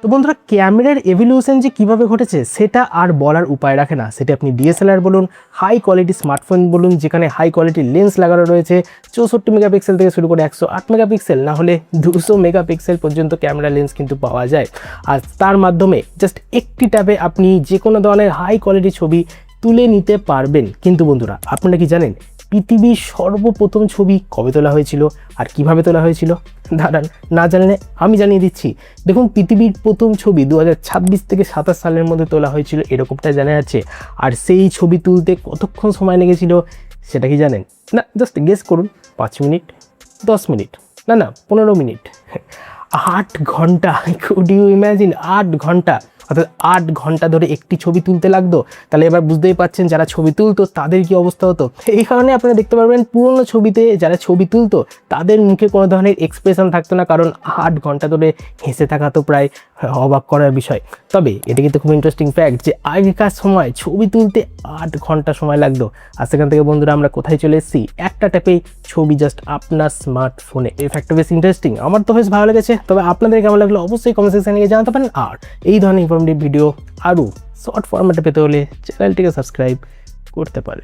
তো বন্ধুরা, ক্যামেরার এভলিউশন যে কীভাবে ঘটেছে সেটা আর বলার উপায় রাখে না। সেটা আপনি ডিএসএলআর বলুন, হাই কোয়ালিটি স্মার্টফোন বলুন, যেখানে হাই কোয়ালিটি লেন্স লাগানো রয়েছে 64 মেগাপিক্সেল থেকে শুরু করে 108 মেগাপিক্সেল, না হলে 200 মেগাপিক্সেল পর্যন্ত ক্যামেরা লেন্স কিন্তু পাওয়া যায়। আর তার মাধ্যমে জাস্ট একটি ট্যাবে আপনি যে কোনো ধরনের হাই কোয়ালিটি ছবি তুলে নিতে পারবেন। কিন্তু বন্ধুরা, আপনারা কি জানেন পৃথিবীর সর্বপ্রথম ছবি কবে তোলা হয়েছিল আর কিভাবে তোলা হয়েছিল? দাঁড়ান, না জানলে আমি জানিয়ে দিচ্ছি। দেখুন, পৃথিবীর প্রথম ছবি 2026 থেকে 27 সালের মধ্যে তোলা হয়েছিল, এরকমটা জানা যাচ্ছে। আর সেই ছবি তুলতে কতক্ষণ সময় লেগেছিল সেটা কি জানেন? না, জাস্ট গেস করুন। 5 মিনিট, 10 মিনিট, না 15 মিনিট, 8 ঘন্টা। Could you imagine? 8 ঘন্টা, অর্থাৎ 8 ঘন্টা ধরে একটি ছবি তুলতে লাগতো। তাহলে এবার বুঝতেই পারছেন যারা ছবি তুলতো তাদের কি অবস্থা হতো। এই কারণে আপনারা দেখতে পারবেন পুরোনো ছবিতে যারা ছবি তুলতো তাদের মুখে কোনো ধরনের এক্সপ্রেশন থাকতো না, কারণ 8 ঘন্টা ধরে হেসে থাকা তো প্রায় অবাক করার বিষয়। তবে এটা কিন্তু খুব ইন্টারেস্টিং ফ্যাক্ট যে আগেকার সময় ছবি তুলতে 8 ঘন্টা সময় লাগতো। আর সেখান থেকে বন্ধুরা আমরা কোথায় চলে এসেছি? একটা ট্যাপেই ছবি জাস্ট আপনার স্মার্টফোনে। এই ফ্যাক্টটা বেশ ইন্টারেস্টিং, আমার তো বেশ ভালো লেগেছে। তবে আপনাদের কেমন লাগলো অবশ্যই কমেন্ট সেকশনে গিয়ে জানাতে পারেন। আর এই ধরনের ইনফরমেটিভ ভিডিও আরও শর্ট ফরম্যাটে পেতে হলে চ্যানেলটিকে সাবস্ক্রাইব করতে পারেন।